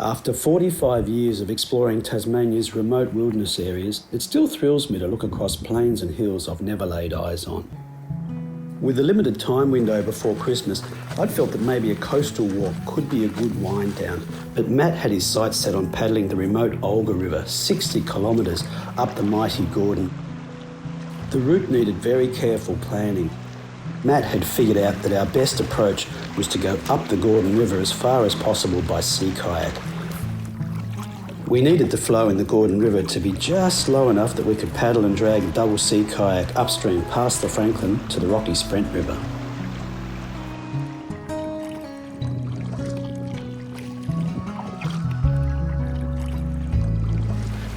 After 45 years of exploring Tasmania's remote wilderness areas, it still thrills me to look across plains and hills I've never laid eyes on. With a limited time window before Christmas, I'd felt that maybe a coastal walk could be a good wind down, but Matt had his sights set on paddling the remote Olga River 60 kilometres up the mighty Gordon. The route needed very careful planning. Matt had figured out that our best approach was to go up the Gordon River as far as possible by sea kayak. We needed the flow in the Gordon River to be just low enough that we could paddle and drag a double sea kayak upstream past the Franklin to the Rocky Sprent River.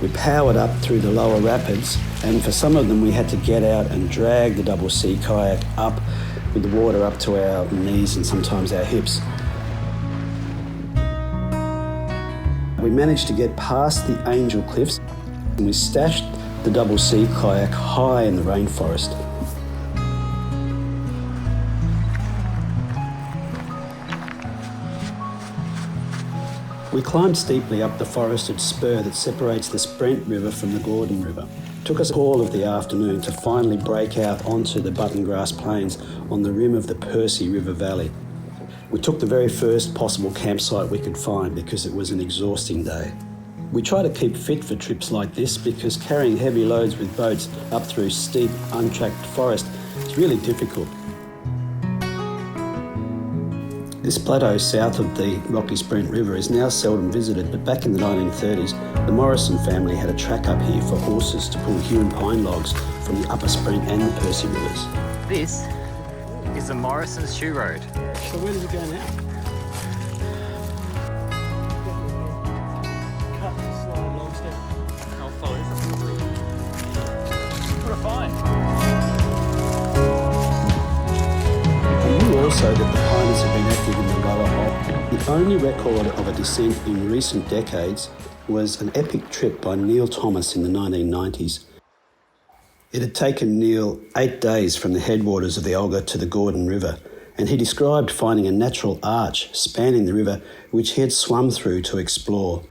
We powered up through the lower rapids, and for some of them we had to get out and drag the double sea kayak up with the water up to our knees and sometimes our hips. We managed to get past the Angel Cliffs and we stashed the double sea kayak high in the rainforest. We climbed steeply up the forested spur that separates the Sprent River from the Gordon River. It took us all of the afternoon to finally break out onto the button grass plains on the rim of the Percy River Valley. We took the very first possible campsite we could find because it was an exhausting day. We try to keep fit for trips like this because carrying heavy loads with boats up through steep, untracked forest is really difficult. This plateau south of the Rocky Sprent River is now seldom visited, but back in the 1930s, the Morrison family had a track up here for horses to pull hewn pine logs from the upper Sprent and the Percy rivers. This is the Morrison's Shoe Road. So where does it go now? Cut the slide logs down. I'll follow this. What a find. I knew also that the piners had been active in the lower hole. The only record of a descent in recent decades was an epic trip by Neil Thomas in the 1990s. It had taken Neil 8 days from the headwaters of the Olga to the Gordon River, and he described finding a natural arch spanning the river which he had swum through to explore.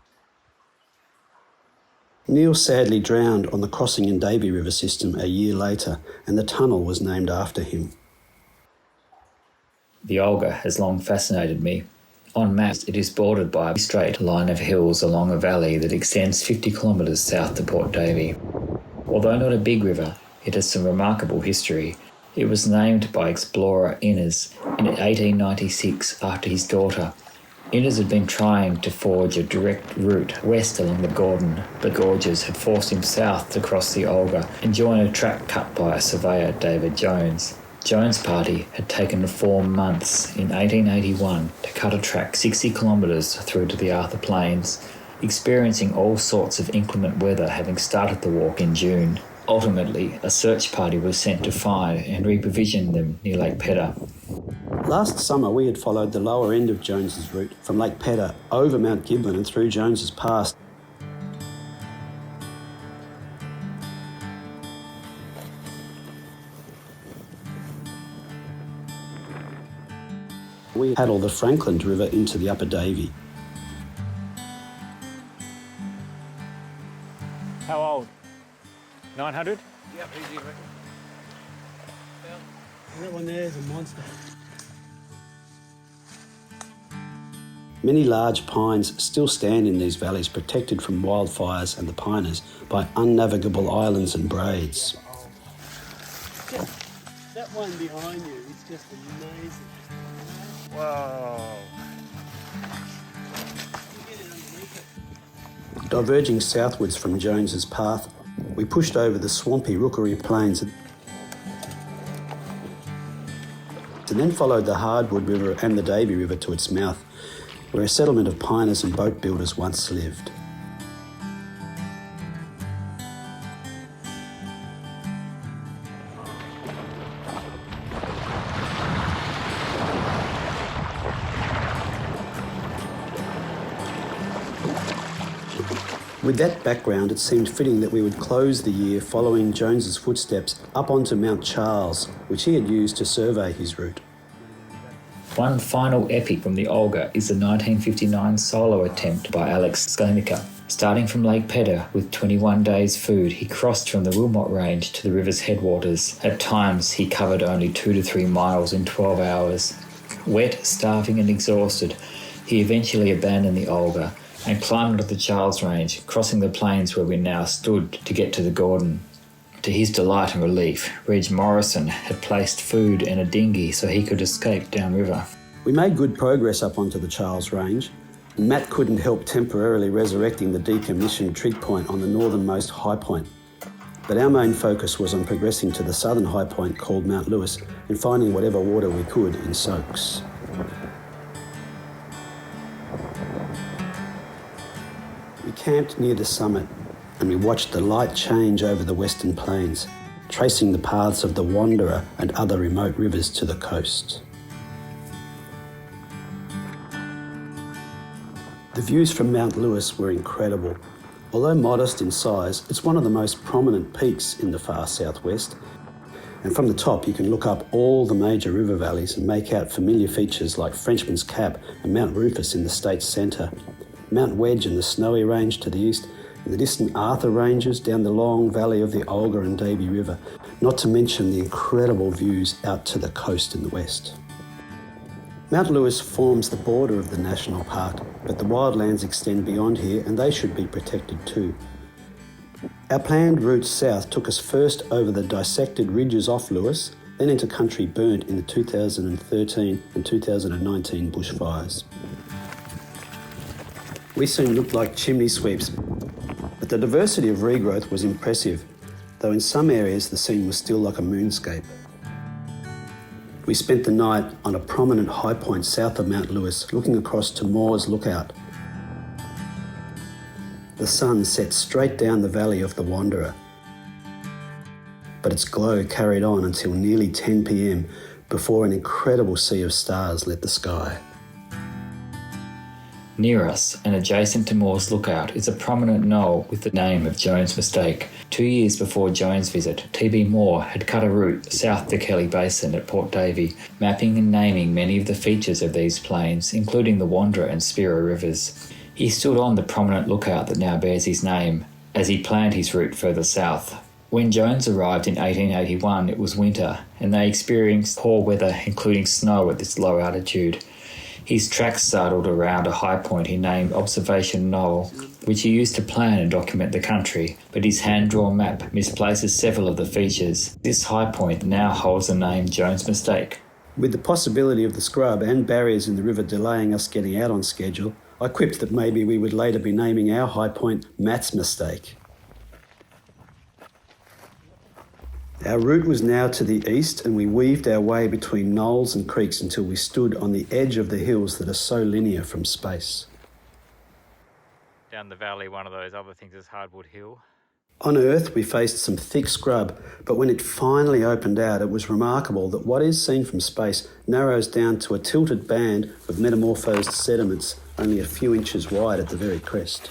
Neil sadly drowned on the Crossing and Davey River system a year later, and the tunnel was named after him. The Olga has long fascinated me. On maps, it is bordered by a straight line of hills along a valley that extends 50 kilometres south to Port Davey. Although not a big river, it has some remarkable history. It was named by explorer Innes in 1896 after his daughter. Innes had been trying to forge a direct route west along the Gordon, but gorges had forced him south to cross the Olga and join a track cut by a surveyor, David Jones. Jones' party had taken 4 months in 1881 to cut a track 60 kilometres through to the Arthur Plains, experiencing all sorts of inclement weather having started the walk in June. Ultimately, a search party was sent to find and reprovision them near Lake Pedder. Last summer we had followed the lower end of Jones's route from Lake Pedder over Mount Giblin and through Jones's Pass. We paddled the Franklin River into the upper Davey. How old? 900? Yep, easy. That one there is a monster. Many large pines still stand in these valleys, protected from wildfires and the piners by unnavigable islands and braids. That one behind you is just amazing. Whoa. Diverging southwards from Jones's Path, we pushed over the swampy Rookery Plains and then followed the Hardwood River and the Davey River to its mouth, where a settlement of piners and boat builders once lived. With that background, it seemed fitting that we would close the year following Jones's footsteps up onto Mount Charles, which he had used to survey his route. One final epic from the Olga is the 1959 solo attempt by Alex Skonika. Starting from Lake Pedder with 21 days' food, he crossed from the Wilmot Range to the river's headwaters. At times, he covered only 2 to 3 miles in 12 hours. Wet, starving and exhausted, he eventually abandoned the Olga and climbed onto the Charles Range, crossing the plains where we now stood to get to the Gordon. To his delight and relief, Reg Morrison had placed food in a dinghy so he could escape downriver. We made good progress up onto the Charles Range. Matt couldn't help temporarily resurrecting the decommissioned trig point on the northernmost high point. But our main focus was on progressing to the southern high point called Mount Lewis and finding whatever water we could in soaks. We camped near the summit and we watched the light change over the western plains, tracing the paths of the Wanderer and other remote rivers to the coast. The views from Mount Lewis were incredible. Although modest in size, it's one of the most prominent peaks in the far southwest. And from the top you can look up all the major river valleys and make out familiar features like Frenchman's Cap and Mount Rufus in the state's centre, Mount Wedge and the Snowy Range to the east, and the distant Arthur Ranges down the long valley of the Olga and Davey River, not to mention the incredible views out to the coast in the west. Mount Lewis forms the border of the national park, but the wildlands extend beyond here and they should be protected too. Our planned route south took us first over the dissected ridges off Lewis, then into country burnt in the 2013 and 2019 bushfires. We soon looked like chimney sweeps, but the diversity of regrowth was impressive, though in some areas the scene was still like a moonscape. We spent the night on a prominent high point south of Mount Lewis, looking across to Moore's Lookout. The sun set straight down the valley of the Wanderer, but its glow carried on until nearly 10 p.m. before an incredible sea of stars lit the sky. Near us and adjacent to Moore's Lookout is a prominent knoll with the name of Jones Mistake. 2 years before Jones' visit, T.B. Moore had cut a route south to Kelly Basin at Port Davey, mapping and naming many of the features of these plains, including the Wanderer and Spiro rivers. He stood on the prominent lookout that now bears his name as he planned his route further south. When Jones arrived in 1881, it was winter, and they experienced poor weather, including snow at this low altitude. His tracks started around a high point he named Observation Knoll, which he used to plan and document the country, but his hand-drawn map misplaces several of the features. This high point now holds the name Jones Mistake. With the possibility of the scrub and barriers in the river delaying us getting out on schedule, I quipped that maybe we would later be naming our high point Matt's Mistake. Our route was now to the east and we weaved our way between knolls and creeks until we stood on the edge of the hills that are so linear from space. Down the valley, one of those other things is Hardwood Hill. On Earth we faced some thick scrub, but when it finally opened out it was remarkable that what is seen from space narrows down to a tilted band of metamorphosed sediments only a few inches wide at the very crest.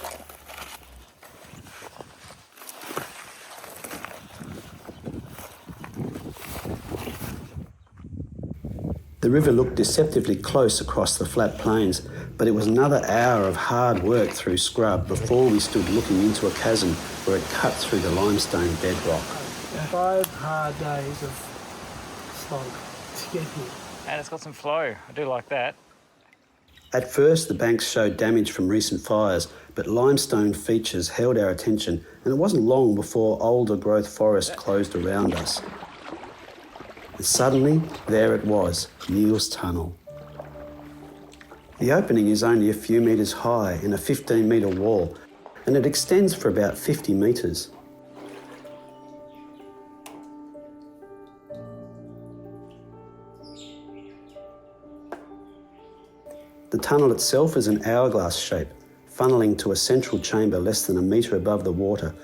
The river looked deceptively close across the flat plains, but it was another hour of hard work through scrub before we stood looking into a chasm where it cut through the limestone bedrock. 5 hard days of slog to get here. And it's got some flow. I do like that. At first, the banks showed damage from recent fires, but limestone features held our attention, and it wasn't long before older growth forest closed around us. And suddenly, there it was, Neil's Tunnel. The opening is only a few metres high in a 15-metre wall, and it extends for about 50 metres. The tunnel itself is an hourglass shape, funneling to a central chamber less than a metre above the water,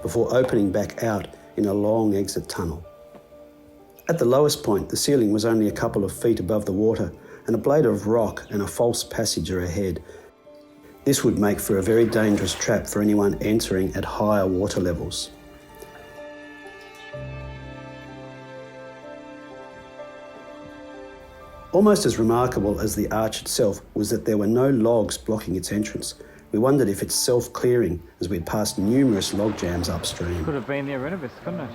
before opening back out in a long exit tunnel. At the lowest point, the ceiling was only a couple of feet above the water, and a blade of rock and a false passage are ahead. This would make for a very dangerous trap for anyone entering at higher water levels. Almost as remarkable as the arch itself was that there were no logs blocking its entrance. We wondered if it's self-clearing as we'd passed numerous log jams upstream. Could have been the Erebus, couldn't it?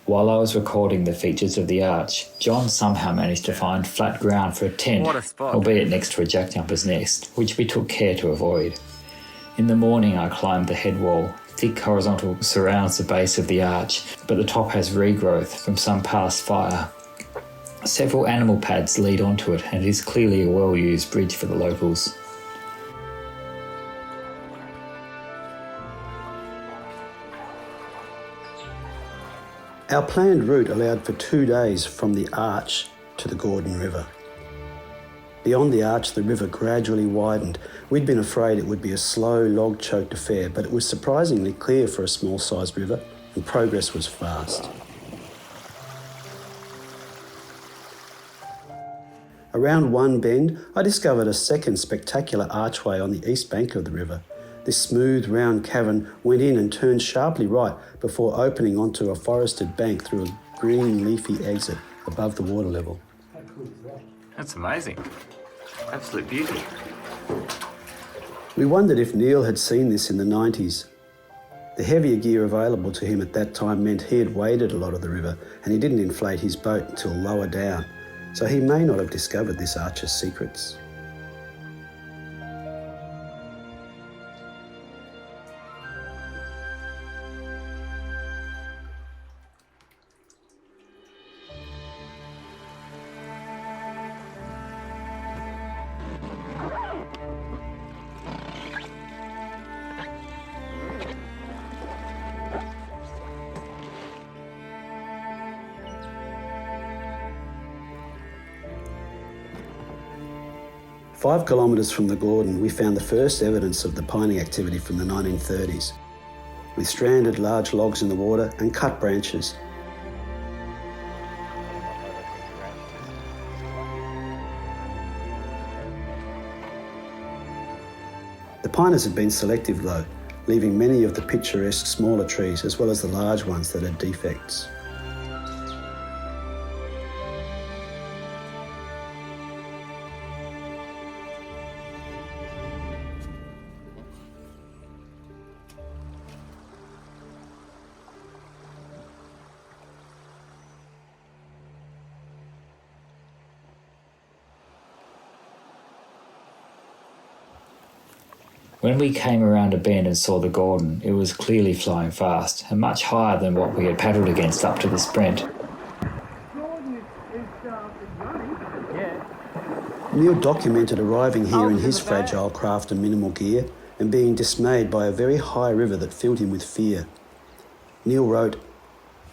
While I was recording the features of the arch, John somehow managed to find flat ground for a tent, What a spot. albeit next to a jackjumper's nest, which we took care to avoid. In the morning I climbed the head wall. Thick horizontal surrounds the base of the arch, but the top has regrowth from some past fire. Several animal pads lead onto it, and it is clearly a well-used bridge for the locals. Our planned route allowed for 2 days from the arch to the Gordon River. Beyond the arch, the river gradually widened. We'd been afraid it would be a slow, log-choked affair, but it was surprisingly clear for a small-sized river, and progress was fast. Around one bend, I discovered a second spectacular archway on the east bank of the river. This smooth, round cavern went in and turned sharply right before opening onto a forested bank through a green, leafy exit above the water level. That's amazing. Absolute beauty. We wondered if Neil had seen this in the 90s. The heavier gear available to him at that time meant he had waded a lot of the river, and he didn't inflate his boat until lower down, so he may not have discovered this arch's secrets. Five kilometres from the Gordon, we found the first evidence of the pining activity from the 1930s, with stranded large logs in the water and cut branches. The piners had been selective though, leaving many of the picturesque smaller trees as well as the large ones that had defects. When we came around a bend and saw the Gordon, it was clearly flowing fast and much higher than what we had paddled against up to this Brent. Neil documented arriving here in his fragile craft and minimal gear and being dismayed by a very high river that filled him with fear. Neil wrote,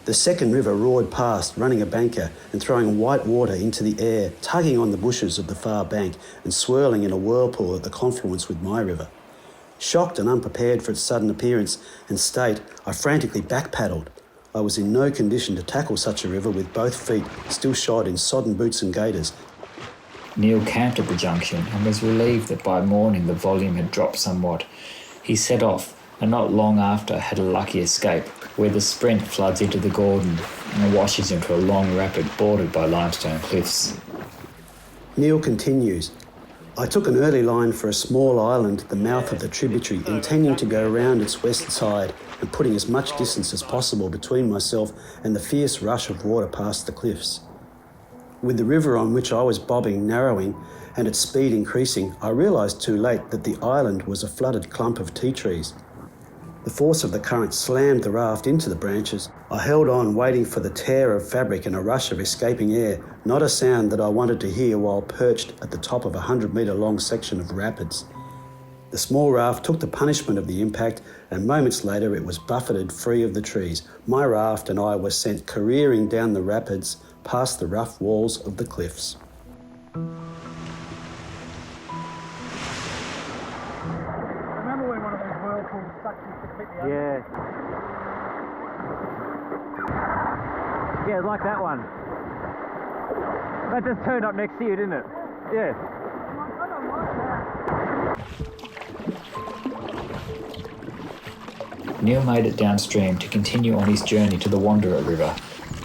"The second river roared past, running a banker and throwing white water into the air, tugging on the bushes of the far bank and swirling in a whirlpool at the confluence with my river. Shocked and unprepared for its sudden appearance and state, I frantically back-paddled. I was in no condition to tackle such a river with both feet still shod in sodden boots and gaiters." Neil camped at the junction and was relieved that by morning the volume had dropped somewhat. He set off and not long after had a lucky escape, where the Sprent floods into the Gordon and washes into a long rapid bordered by limestone cliffs. Neil continues, "I took an early line for a small island at the mouth of the tributary, intending to go round its west side and putting as much distance as possible between myself and the fierce rush of water past the cliffs. With the river on which I was bobbing narrowing and its speed increasing, I realised too late that the island was a flooded clump of tea trees. The force of the current slammed the raft into the branches. I held on, waiting for the tear of fabric and a rush of escaping air, not a sound that I wanted to hear while perched at the top of a 100-metre long section of rapids. The small raft took the punishment of the impact, and moments later it was buffeted free of the trees. My raft and I were sent careering down the rapids past the rough walls of the cliffs." Remember when one of those whirlpools suctions to pick the other? Yeah, like that one. That just turned up next to you, didn't it? Yeah. I don't Neil made it downstream to continue on his journey to the Wanderer River.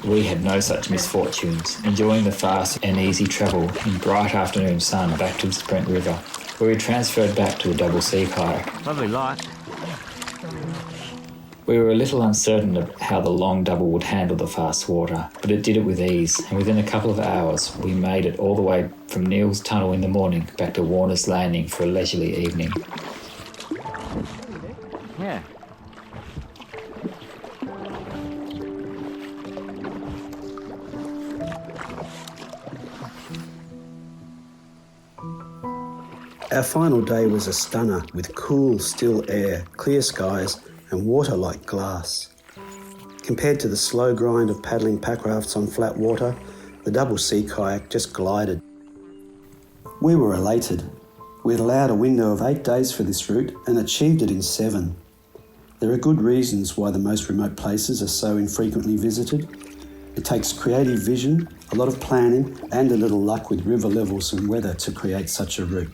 We had no such misfortunes, enjoying the fast and easy travel in bright afternoon sun back to the Sprent River, where we transferred back to a double sea kayak. Lovely light. We were a little uncertain of how the long double would handle the fast water, but it did it with ease, and within a couple of hours we made it all the way from Neil's tunnel in the morning back to Warner's Landing for a leisurely evening. Yeah. Our final day was a stunner with cool, still air, clear skies and water like glass. Compared to the slow grind of paddling pack rafts on flat water, the double sea kayak just glided. We were elated. We had allowed a window of 8 days for this route and achieved it in 7. There are good reasons why the most remote places are so infrequently visited. It takes creative vision, a lot of planning and a little luck with river levels and weather to create such a route.